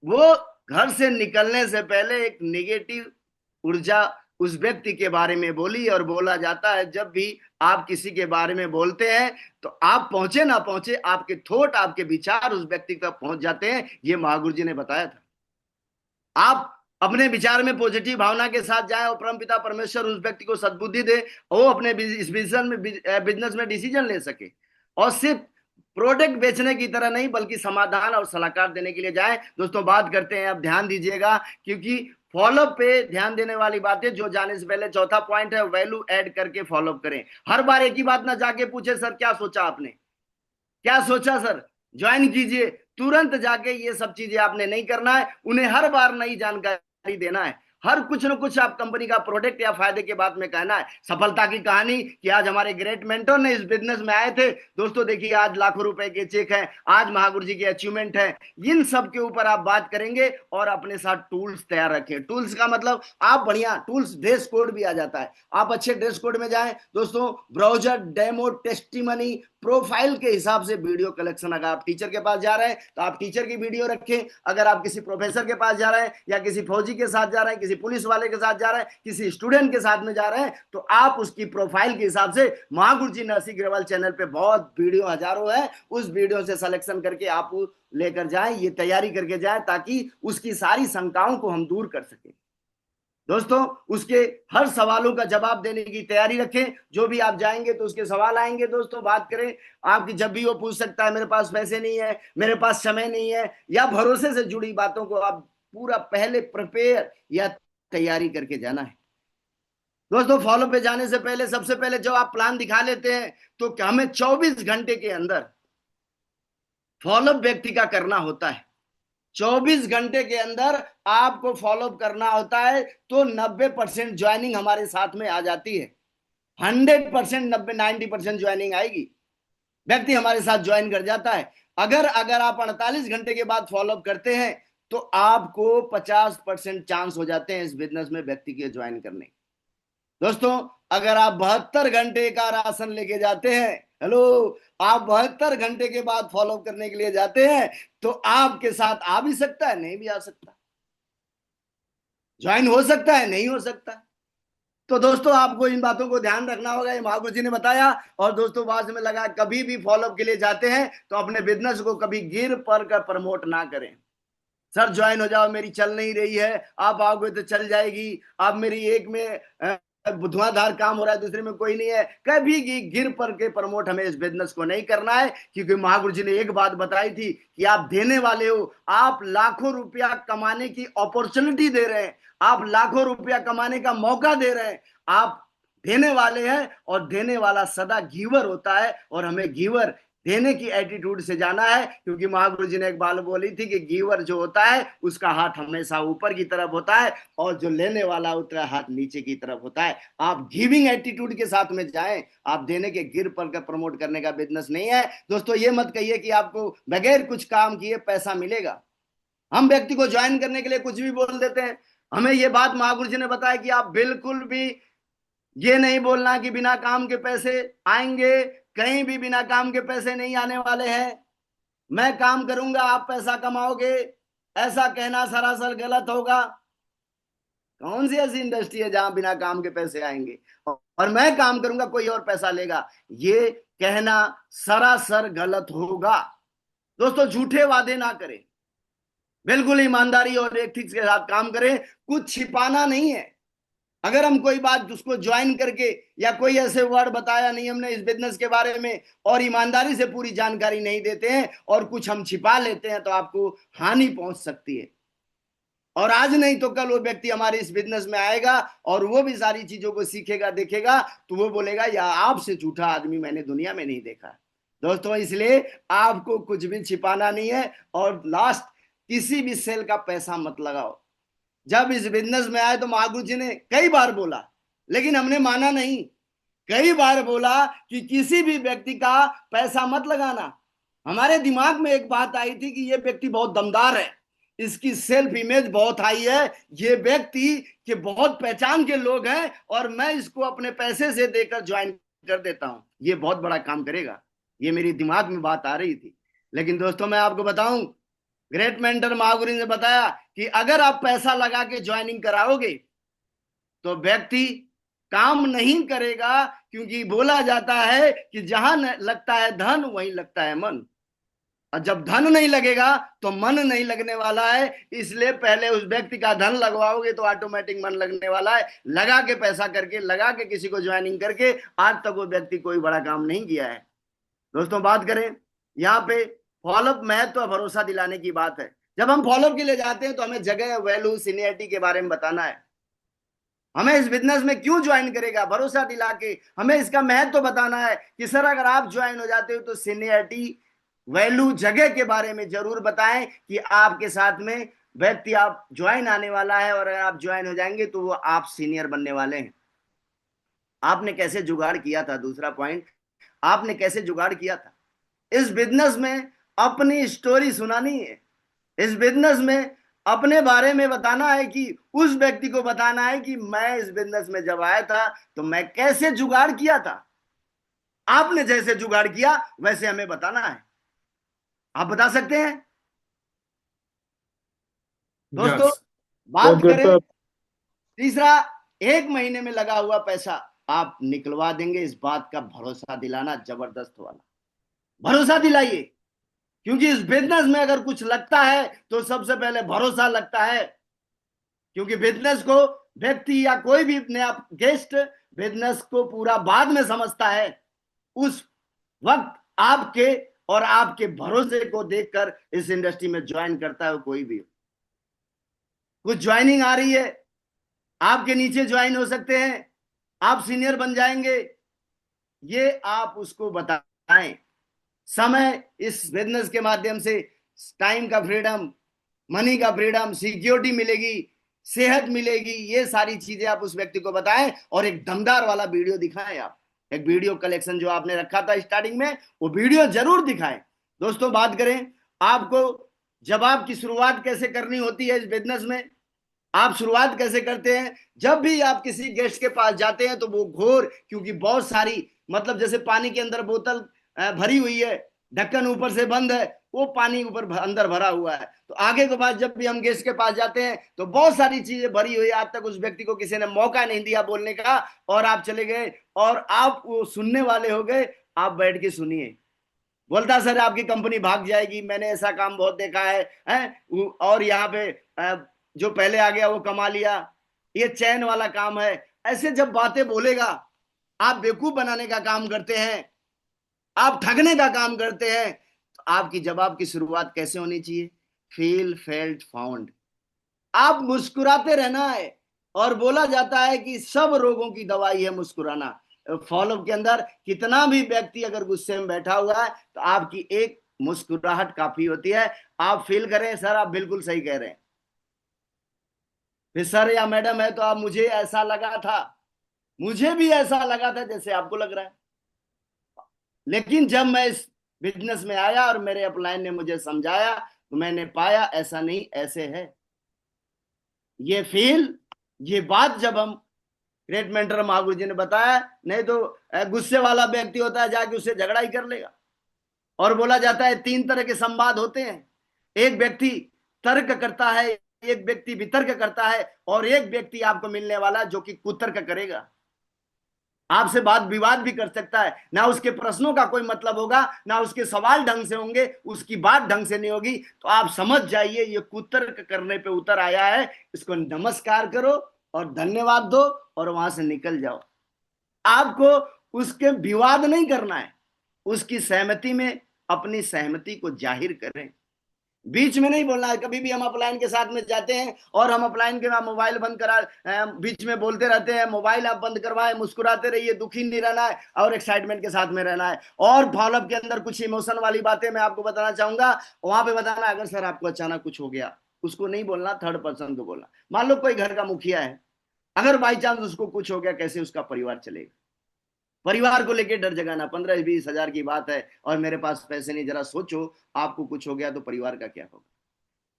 वो घर से निकलने से पहले एक निगेटिव ऊर्जा उस व्यक्ति के बारे में बोली। और बोला जाता है जब भी आप किसी के बारे में बोलते हैं तो आप पहुंचे ना पहुंचे, आपके थॉट, आपके विचार उस व्यक्ति तक पहुंच जाते हैं। ये महागुरु जी ने बताया था। आप अपने विचार में पॉजिटिव भावना के साथ जाएं और परमपिता परमेश्वर उस व्यक्ति को सद्बुद्धि दे, वो अपने इस बिजनेस में डिसीजन ले सके, और सिर्फ प्रोडक्ट बेचने की तरह नहीं बल्कि समाधान और सलाहकार देने के लिए जाए। दोस्तों बात करते हैं, अब ध्यान दीजिएगा, क्योंकि फॉलोअप पे ध्यान देने वाली बातें जो जाने से पहले चौथा पॉइंट है, वैल्यू ऐड करके फॉलोअप करें। हर बार एक ही बात ना जाके पूछे सर क्या सोचा आपने, क्या सोचा सर, ज्वाइन कीजिए, तुरंत जाके ये सब चीजें आपने नहीं करना है। उन्हें हर बार नई जानकारी देना है, हर कुछ न कुछ आप कंपनी का प्रोडक्ट या फायदे के बात में कहना है। सफलता की कहानी कि आज हमारे ग्रेट मेंटर ने इस बिजनेस में आए थे। दोस्तों देखिए आज लाखों रुपए के चेक हैं, आज महागुरु जी की अचीवमेंट है, इन सब के ऊपर आप बात करेंगे। और अपने साथ टूल्स तैयार रखें। टूल्स का मतलब आप बढ़िया टूल्स, ड्रेस कोड भी आ जाता है, आप अच्छे ड्रेस कोड में जाएं। दोस्तों ब्राउजर, डेमो, टेस्टिमनी, प्रोफाइल के हिसाब से वीडियो कलेक्शन। अगर आप टीचर के पास जा रहे हैं तो आप टीचर की वीडियो रखें, अगर आप किसी प्रोफेसर के पास जा रहे हैं या किसी फौजी के साथ जा रहे हैं, किसी पुलिस वाले के साथ जा रहे हैं, किसी स्टूडेंट के साथ में जा रहे हैं, तो आप उसकी प्रोफाइल के हिसाब से महागुरु जी नरसिंह ग्रेवाल चैनल पे बहुत वीडियो हजारों है, उस वीडियो से सिलेक्शन करके आप लेकर जाएं, ये तैयारी करके जाएं ताकि उसकी सारी शंकाओं को हम दूर कर सकें। दोस्तों उसके हर सवालों का जवाब देने की तैयारी रखें। जो भी आप जाएंगे तो उसके सवाल आएंगे। दोस्तों बात करें आपकी, जब भी वो पूछ सकता है मेरे पास पैसे नहीं है, मेरे पास समय नहीं है, या भरोसे से जुड़ी बातों को आप पूरा पहले प्रिपेयर या तैयारी करके जाना है। दोस्तों फॉलो पे जाने से पहले सबसे पहले जब आप प्लान दिखा लेते हैं तो हमें 24 घंटे के अंदर फॉलोअप व्यक्ति का करना होता है। 24 घंटे के अंदर आपको फॉलोअप करना होता है तो 90% ज्वाइनिंग हमारे साथ में आ जाती है। 100%, 90% ज्वाइनिंग आएगी, व्यक्ति हमारे साथ ज्वाइन कर जाता है। अगर आप 48 घंटे के बाद फॉलोअप करते हैं तो आपको 50% चांस हो जाते हैं इस बिजनेस में व्यक्ति के ज्वाइन करने। दोस्तों अगर आप 72 घंटे का राशन लेके जाते हैं, हेलो, आप 72 घंटे के बाद फॉलो करने के लिए जाते हैं तो आपके साथ आ भी सकता है, नहीं भी आ सकता, ज्वाइन हो सकता है, नहीं हो सकता। तो दोस्तों आपको इन बातों को ध्यान रखना होगा, ये महागुरु जी ने बताया। और दोस्तों बात में लगा, कभी भी फॉलोअप के लिए जाते हैं तो अपने बिजनेस को कभी गिर पर कर प्रमोट ना करें। सर ज्वाइन हो जाओ, मेरी चल नहीं रही है, आप आओगे तो चल जाएगी, आप मेरी एक में धुआंधार काम हो रहा है, दूसरे में कोई नहीं है, कभी गिर पर के प्रमोट हमें इस बिजनेस को नहीं करना है। क्योंकि महागुरु जी ने एक बात बताई थी कि आप देने वाले हो, आप लाखों रुपया कमाने की अपॉर्चुनिटी दे रहे हैं, आप लाखों रुपया कमाने का मौका दे रहे हैं, आप देने वाले हैं। और देने वाला सदा गिवर होता है, और हमें गिवर देने की एटीट्यूड से जाना है, क्योंकि महागुरु जी ने एक बात बोली थी कि गिवर जो होता है उसका हाथ हमेशा ऊपर की तरफ होता है, और जो लेने वाला उसका हाथ नीचे की तरफ होता है। आप गिविंग एटीट्यूड के साथ में जाएं, आप देने के गिर पर का प्रमोट करने का बिजनेस नहीं है। दोस्तों ये मत कहिए कि आपको बगैर कुछ काम किए पैसा मिलेगा। हम व्यक्ति को ज्वाइन करने के लिए कुछ भी बोल देते हैं। हमें ये बात महागुरु जी ने बताया कि आप बिल्कुल भी ये नहीं बोलना कि बिना काम के पैसे आएंगे, कहीं भी बिना काम के पैसे नहीं आने वाले हैं। मैं काम करूंगा आप पैसा कमाओगे, ऐसा कहना सरासर गलत होगा। कौन सी ऐसी इंडस्ट्री है जहां बिना काम के पैसे आएंगे और मैं काम करूंगा कोई और पैसा लेगा? ये कहना सरासर गलत होगा। दोस्तों झूठे वादे ना करें, बिल्कुल ईमानदारी और एथिक्स के साथ काम करें। कुछ छिपाना नहीं है। अगर हम कोई बात उसको ज्वाइन करके या कोई ऐसे वर्ड बताया नहीं हमने इस बिजनेस के बारे में और ईमानदारी से पूरी जानकारी नहीं देते हैं और कुछ हम छिपा लेते हैं, तो आपको हानि पहुंच सकती है। और आज नहीं तो कल वो व्यक्ति हमारे इस बिजनेस में आएगा और वो भी सारी चीजों को सीखेगा, देखेगा, तो वो बोलेगा या आपसे झूठा आदमी मैंने दुनिया में नहीं देखा। दोस्तों इसलिए आपको कुछ भी छिपाना नहीं है। और लास्ट, किसी भी सेल का पैसा मत लगाओ। जब इस बिजनेस में आए तो महागुरु जी ने कई बार बोला, लेकिन हमने माना नहीं। कई बार बोला कि किसी भी व्यक्ति का पैसा मत लगाना। हमारे दिमाग में एक बात आई थी कि ये व्यक्ति बहुत दमदार है, इसकी सेल्फ इमेज बहुत हाई है, ये व्यक्ति के बहुत पहचान के लोग हैं और मैं इसको अपने पैसे से देकर ज्वाइन कर देता हूं, ये बहुत बड़ा काम करेगा। ये मेरी दिमाग में बात आ रही थी। लेकिन दोस्तों मैं आपको बताऊं, ग्रेट मेंटर महागुरु ने बताया कि अगर आप पैसा लगा के ज्वाइनिंग कराओगे तो व्यक्ति काम नहीं करेगा, क्योंकि बोला जाता है कि जहां लगता है धन वहीं लगता है मन, और जब धन नहीं लगेगा तो मन नहीं लगने वाला है। इसलिए पहले उस व्यक्ति का धन लगवाओगे तो ऑटोमेटिक मन लगने वाला है। लगा के पैसा करके, लगा के किसी को ज्वाइनिंग करके आज तक वो व्यक्ति कोई बड़ा काम नहीं किया है। दोस्तों बात करें यहाँ पे फॉलोअप महत्व और भरोसा दिलाने की बात है। जब हम फॉलोअप के लिए जाते हैं तो हमें जगह, वैल्यू, सीनियरिटी के बारे में बताना है। हमें इस बिजनेस में क्यों ज्वाइन करेगा, भरोसा दिला के हमें इसका महत्व तो बताना है कि सर अगर आप ज्वाइन हो जाते हो तो सीनियरिटी, वैल्यू, जगह के बारे में जरूर बताएं कि आपके साथ में व्यक्ति आप ज्वाइन आने वाला है और अगर आप ज्वाइन हो जाएंगे तो वो आप सीनियर बनने वाले हैं। आपने कैसे जुगाड़ किया था? दूसरा पॉइंट, आपने कैसे जुगाड़ किया था? इस बिजनेस में अपनी स्टोरी सुनानी है। इस बिजनेस में अपने बारे में बताना है कि उस व्यक्ति को बताना है कि मैं इस बिजनेस में जब आया था तो मैं कैसे जुगाड़ किया था। आपने जैसे जुगाड़ किया वैसे हमें बताना है। आप बता सकते हैं? दोस्तों यस, बहुत बात गुड करें सर। तीसरा, 1 महीने में लगा हुआ पैसा आप निकलवा देंगे, इस बात का भरोसा दिलाना जबरदस्त वाला। भरोसा दिलाइए, क्योंकि इस बिजनेस में अगर कुछ लगता है तो सबसे पहले भरोसा लगता है। क्योंकि बिजनेस को व्यक्ति या कोई भी नया गेस्ट बिजनेस को पूरा बाद में समझता है। उस वक्त आपके और आपके भरोसे को देखकर इस इंडस्ट्री में ज्वाइन करता है कोई भी। कुछ ज्वाइनिंग आ रही है, आपके नीचे ज्वाइन हो सकते हैं, आप सीनियर बन जाएंगे, ये आप उसको बताएं। समय इस बिजनेस के माध्यम से टाइम का फ्रीडम, मनी का फ्रीडम, सिक्योरिटी मिलेगी, सेहत मिलेगी, ये सारी चीजें आप उस व्यक्ति को बताएं और एक दमदार वाला वीडियो दिखाएं। आप एक वीडियो कलेक्शन जो आपने रखा था स्टार्टिंग में, वो वीडियो जरूर दिखाएं। दोस्तों बात करें आपको जब आपकी शुरुआत कैसे करनी होती है इस बिजनेस में, आप शुरुआत कैसे करते हैं? जब भी आप किसी गेस्ट के पास जाते हैं तो वो घोर, क्योंकि बहुत सारी, मतलब जैसे पानी के अंदर बोतल भरी हुई है, ढक्कन ऊपर से बंद है, वो पानी ऊपर अंदर भरा हुआ है, तो आगे के बाद जब भी हम गेस्ट के पास जाते हैं तो बहुत सारी चीजें भरी हुई है। आज तक उस व्यक्ति को किसी ने मौका नहीं दिया बोलने का और आप चले गए और आप वो सुनने वाले हो गए। आप बैठ के सुनिए। बोलता सर आपकी कंपनी भाग जाएगी, मैंने ऐसा काम बहुत देखा है और यहाँ पे जो पहले आ गया वो कमा लिया, ये चैन वाला काम है। ऐसे जब बातें बोलेगा, आप बेवकूफ बनाने का काम करते हैं, आप ठगने का काम करते हैं, तो आपकी जवाब की शुरुआत कैसे होनी चाहिए? Feel, felt, found. आप मुस्कुराते रहना है। और बोला जाता है कि सब रोगों की दवाई है मुस्कुराना। फॉलोअप के अंदर कितना भी व्यक्ति अगर गुस्से में बैठा हुआ है तो आपकी एक मुस्कुराहट काफी होती है। आप फील करें सर, आप बिल्कुल सही कह रहे हैं। फिर सर या मैडम है तो आप, मुझे ऐसा लगा था, मुझे भी ऐसा लगा था जैसे आपको लग रहा है। लेकिन जब मैं इस बिजनेस में आया और मेरे अपलाइन ने मुझे समझाया तो मैंने पाया ऐसा नहीं, ऐसे है। ये फील, ये बात जब हम ग्रेट मेंटर महागुरु जी ने बताया, नहीं तो गुस्से वाला व्यक्ति होता है जाके उससे झगड़ा ही कर लेगा। और बोला जाता है 3 तरह के संवाद होते हैं, एक व्यक्ति तर्क करता है, एक व्यक्ति वितर्क करता है, और एक व्यक्ति आपको मिलने वाला जो कि कुतर्क करेगा। आपसे बात विवाद भी कर सकता है, ना उसके प्रश्नों का कोई मतलब होगा, ना उसके सवाल ढंग से होंगे, उसकी बात ढंग से नहीं होगी। तो आप समझ जाइए ये कुतर्क करने पे उतर आया है। इसको नमस्कार करो और धन्यवाद दो और वहां से निकल जाओ। आपको उसके विवाद नहीं करना है, उसकी सहमति में अपनी सहमति को जाहिर करें, बीच में नहीं बोलना है। कभी भी हम अपलाइन के साथ में जाते हैं और हम अपलाइन के नाम मोबाइल बंद करा, बीच में बोलते रहते हैं मोबाइल आप बंद करवाएं, मुस्कुराते रहिए, दुखी नहीं रहना है और एक्साइटमेंट के साथ में रहना है। और फॉलोअप के अंदर कुछ इमोशन वाली बातें मैं आपको बताना चाहूंगा, वहां पे बताना अगर सर आपको अचानक कुछ हो गया, उसको नहीं बोलना, थर्ड पर्सन को बोलना। मान लो कोई घर का मुखिया है, अगर बाई चांस उसको कुछ हो गया, कैसे उसका परिवार चलेगा? परिवार को लेके डर जगाना, 15-20 हजार की बात है और मेरे पास पैसे नहीं, जरा सोचो आपको कुछ हो गया तो परिवार का क्या होगा?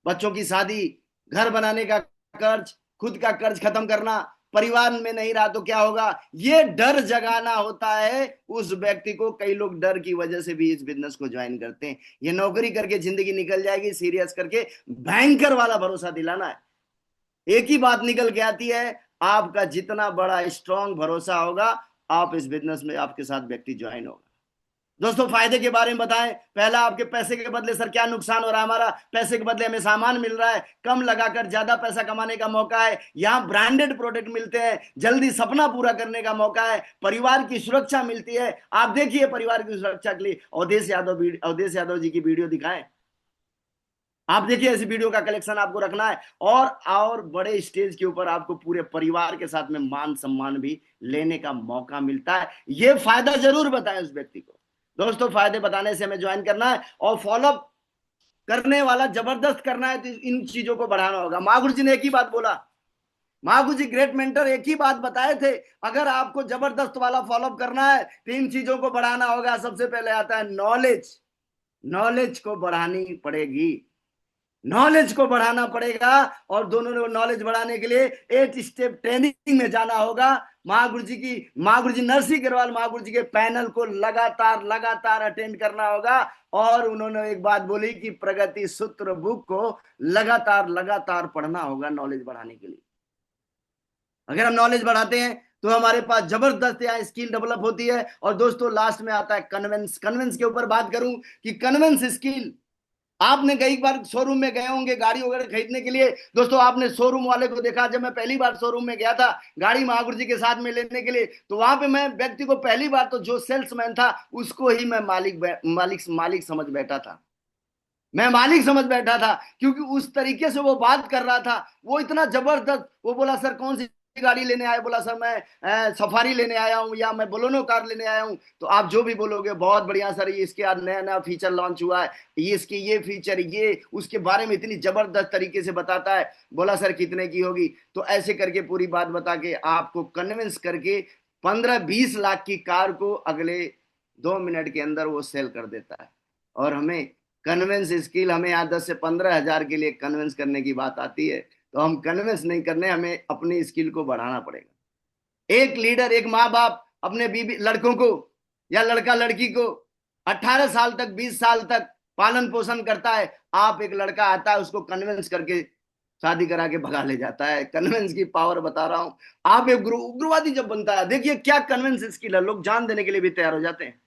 बच्चों की शादी, घर बनाने का कर्ज, खुद का कर्ज खत्म करना, परिवार में नहीं रहा तो क्या होगा? ये डर जगाना होता है उस व्यक्ति को। कई लोग डर की वजह से भी इस बिजनेस को ज्वाइन करते हैं। ये नौकरी करके जिंदगी निकल जाएगी, सीरियस करके भयंकर वाला भरोसा दिलाना है। एक ही बात निकल के आती है, आपका जितना बड़ा स्ट्रांग भरोसा होगा, आप इस बिजनेस में आपके साथ व्यक्ति ज्वाइन होगा। दोस्तों फायदे के बारे में बताएं। पहला, आपके पैसे के बदले सर क्या नुकसान हो रहा है? हमारा पैसे के बदले हमें सामान मिल रहा है, कम लगाकर ज्यादा पैसा कमाने का मौका है, यहाँ ब्रांडेड प्रोडक्ट मिलते हैं, जल्दी सपना पूरा करने का मौका है, परिवार की सुरक्षा मिलती है। आप देखिए परिवार की सुरक्षा के लिए अवधेश यादव जी की वीडियो दिखाएं, आप देखिए ऐसी वीडियो का कलेक्शन आपको रखना है। और बड़े स्टेज के ऊपर आपको पूरे परिवार के साथ में मान सम्मान भी लेने का मौका मिलता है। ये फायदा जरूर बताएं उस व्यक्ति को। दोस्तों फायदे बताने से हमें ज्वाइन करना है और फॉलोअप करने वाला जबरदस्त करना है, तो इन चीजों को बढ़ाना होगा। महागुरु जी ने एक ही बात बोला, महागुरु जी ग्रेट मेंटर एक ही बात बताए थे, अगर आपको जबरदस्त वाला फॉलोअप करना है तो इन चीजों को बढ़ाना होगा। सबसे पहले आता है नॉलेज, नॉलेज को बढ़ानी पड़ेगी, नॉलेज को बढ़ाना पड़ेगा। और दोनों नॉलेज बढ़ाने के लिए 8 स्टेप ट्रेनिंग में जाना होगा। महागुरु जी नरसिंह अग्रवाल महागुरु जी के पैनल को लगातार लगातार अटेंड करना होगा। और उन्होंने एक बात बोली कि प्रगति सूत्र बुक को लगातार लगातार पढ़ना होगा नॉलेज बढ़ाने के लिए। अगर हम नॉलेज बढ़ाते हैं तो हमारे पास जबरदस्त यहाँ स्किल डेवलप होती है। और दोस्तों लास्ट में आता है कन्वेंस। कन्वेंस के ऊपर बात करूं कि कन्वेंस स्किल, आपने कई बार शोरूम में गए होंगे गाड़ी वगैरह खरीदने के लिए। दोस्तों आपने शोरूम वाले को देखा, जब मैं पहली बार शोरूम में गया था गाड़ी महागुरु जी के साथ में लेने के लिए, तो वहां पे मैं व्यक्ति को पहली बार तो जो सेल्समैन था उसको ही मैं मालिक समझ बैठा था। मैं मालिक समझ बैठा था क्योंकि उस तरीके से वो बात कर रहा था, वो इतना जबरदस्त। वो बोला सर कौन सी गाड़ी लेने आए? बोला सर मैं सफारी लेने आया हूँ या मैं बोलोनो कार लेने आया हूँ। तो आप जो भी बोलोगे बहुत बढ़िया सर, ये इसके आज नया नया फीचर लॉन्च हुआ है, ये इसके ये फीचर, ये उसके बारे में इतनी जबरदस्त तरीके से बताता है। बोला सर कितने की होगी? तो ऐसे करके पूरी बात बता के आपको कन्विंस करके 15-20 लाख की कार को अगले 2 मिनट के अंदर वो सेल कर देता है। और हमें कन्विंस स्किल, हमें यहाँ 10 से 15 हजार के लिए कन्विंस करने की बात आती है तो हम कन्विंस नहीं करने, हमें अपनी स्किल को बढ़ाना पड़ेगा। एक लीडर, एक माँ बाप अपने बीबी लड़कों को या लड़का लड़की को 18 साल तक 20 साल तक पालन पोषण करता है। आप एक लड़का आता है उसको कन्विंस करके शादी करा के भगा ले जाता है। कन्विंस की पावर बता रहा हूं। आप एक उग्रवादी जब बनता है, देखिए क्या कन्विंस स्किल है, लोग जान देने के लिए भी तैयार हो जाते हैं।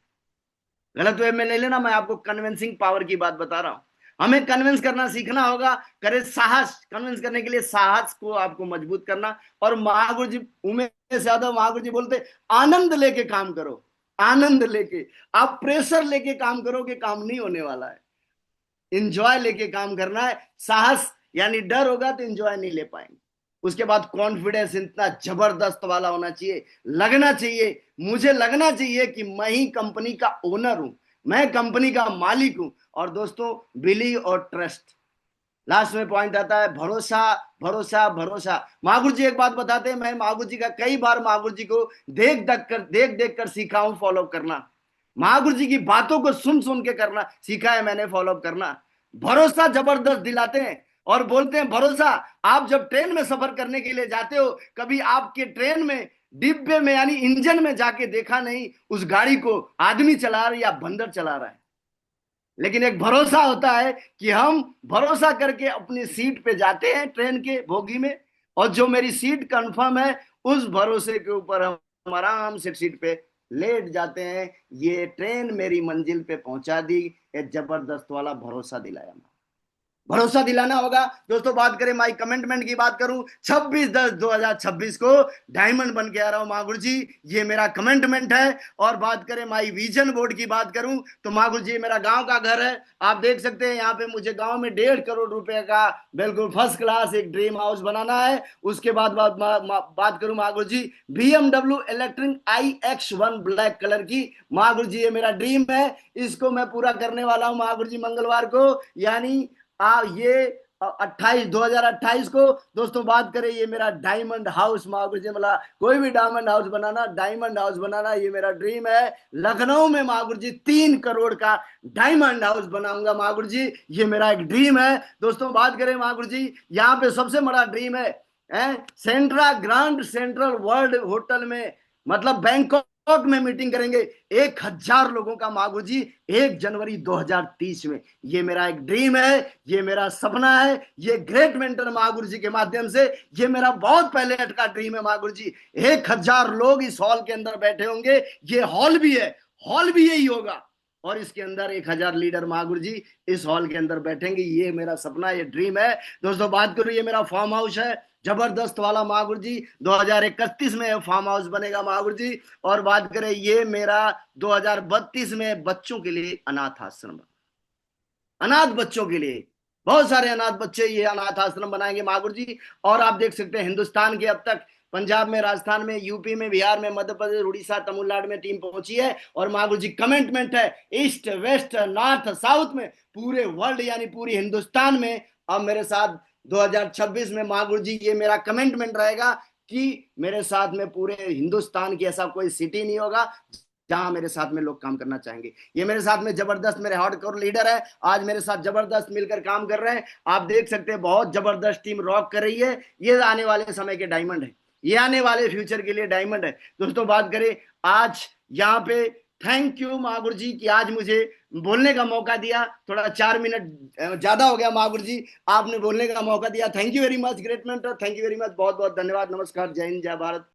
गलत वे में नहीं लेना, मैं आपको कन्विंसिंग पावर की बात बता रहा हूं। हमें कन्विंस करना सीखना होगा। करे साहस, कन्विंस करने के लिए साहस को आपको मजबूत करना। और महागुरु जी, उमेश यादव महागुरु जी बोलते आनंद लेके काम करो, आनंद लेके। आप प्रेशर लेके काम करोगे काम नहीं होने वाला है, इंजॉय लेके काम करना है। साहस यानी डर होगा तो इंजॉय नहीं ले पाएंगे। उसके बाद कॉन्फिडेंस इतना जबरदस्त वाला होना चाहिए, लगना चाहिए, मुझे लगना चाहिए कि मैं ही कंपनी का ओनर हूं, मैं कंपनी का मालिक हूं। और दोस्तों, बिलीव और ट्रस्ट, लास्ट में पॉइंट आता है भरोसा, भरोसा, भरोसा। महागुरु जी एक बात बताते हैं, मैं महागुरु जी का कई बार महागुरु जी को देख देख कर सीखा हूं फॉलो करना, महागुरु जी की बातों को सुन सुन के करना सीखा है मैंने, फॉलो करना। भरोसा जबरदस्त दिलाते हैं और बोलते हैं भरोसा। आप जब ट्रेन में सफर करने के लिए जाते हो, कभी आपके ट्रेन में डिब्बे में यानी इंजन में जाके देखा नहीं उस गाड़ी को आदमी चला रहा है या बंदर चला रहा है, लेकिन एक भरोसा होता है कि हम भरोसा करके अपनी सीट पे जाते हैं ट्रेन के बोगी में, और जो मेरी सीट कंफर्म है उस भरोसे के ऊपर हम आराम से सीट पे लेट जाते हैं। ये ट्रेन मेरी मंजिल पे पहुंचा दी, ये जबरदस्त वाला भरोसा दिलाया, भरोसा दिलाना होगा। दोस्तों बात करें माई कमिटमेंट की, बात करूं 26/10/2026 को डायमंड बन के आ रहा हूं महागुरु जी, ये मेरा कमिटमेंट है। और बात करें माई विजन बोर्ड की बात करूं तो महागुरु जी मेरा गांव का घर है, आप देख सकते हैं यहाँ पे मुझे गांव में 1.5 करोड़ रुपए का बिल्कुल फर्स्ट क्लास एक ड्रीम हाउस बनाना है। उसके बाद बात करूं महागुरु जी BMW electric iX1 black colour की, महागुरु जी ये मेरा ड्रीम है, इसको मैं पूरा करने वाला हूं महागुरु जी मंगलवार को, यानी ये 2028 को। दोस्तों बात करें ये मेरा डायमंड हाउस, महागुरु जी मतलब कोई भी डायमंड हाउस बनाना, डायमंड हाउस बनाना ये मेरा ड्रीम है। लखनऊ में महागुरु जी 3 करोड़ का डायमंड हाउस बनाऊंगा महागुरु जी, ये मेरा एक ड्रीम है। दोस्तों बात करें महागुरु जी यहाँ पे सबसे बड़ा ड्रीम है सेंट्रा ग्रांड सेंट्रल वर्ल्ड होटल में, मतलब बैंकॉक में मीटिंग करेंगे 1,000 लोगों का महागुरु जी 1 जनवरी 2030 में, ये मेरा एक ड्रीम है, ये मेरा सपना है, ये ग्रेट मेंटर महागुरु जी के माध्यम से ये मेरा बहुत पहले अटका ड्रीम है महागुरु जी। 1,000 लोग इस हॉल के अंदर बैठे होंगे, ये हॉल भी है, हॉल भी यही होगा, और इसके अंदर 1,000 लीडर महागुरु जी इस हॉल के अंदर बैठेंगे, ये मेरा सपना, ये ड्रीम है। दोस्तों बात करूं ये मेरा फार्म हाउस है जबरदस्त वाला महागुरु जी, 2031 में फार्म हाउस बनेगा महागुरु जी। और बात करें ये मेरा 2032 में बच्चों के लिए अनाथ आश्रम, अनाथ बच्चों के लिए बहुत सारे अनाथ बच्चे ये अनाथ आश्रम बनाएंगे महागुरु जी। और आप देख सकते हैं हिंदुस्तान के अब तक पंजाब में, राजस्थान में, यूपी में, बिहार में, मध्य प्रदेश, उड़ीसा, तमिलनाडु में टीम पहुंची है। और महागुरु जी कमिटमेंट है ईस्ट वेस्ट नॉर्थ साउथ में, पूरे वर्ल्ड यानी पूरी हिंदुस्तान में अब मेरे साथ 2026 में महागुरु जी ये मेरा कमिटमेंट रहेगा कि मेरे साथ में पूरे हिंदुस्तान की ऐसा कोई सिटी नहीं होगा जहां मेरे साथ में लोग काम करना चाहेंगे। ये मेरे साथ में जबरदस्त मेरे हार्डकोर लीडर है, आज मेरे साथ जबरदस्त मिलकर काम कर रहे हैं। आप देख सकते हैं बहुत जबरदस्त टीम रॉक कर रही है, ये आने वाले समय के डायमंड है, ये आने वाले फ्यूचर के लिए डायमंड है। दोस्तों बात करें आज यहाँ पे, थैंक यू महागुरु जी कि आज मुझे बोलने का मौका दिया, थोड़ा 4 मिनट ज्यादा हो गया महागुरु जी, आपने बोलने का मौका दिया, thank you very much great mentor, thank you very much, बहुत बहुत धन्यवाद, नमस्कार, जय हिंद, जय भारत।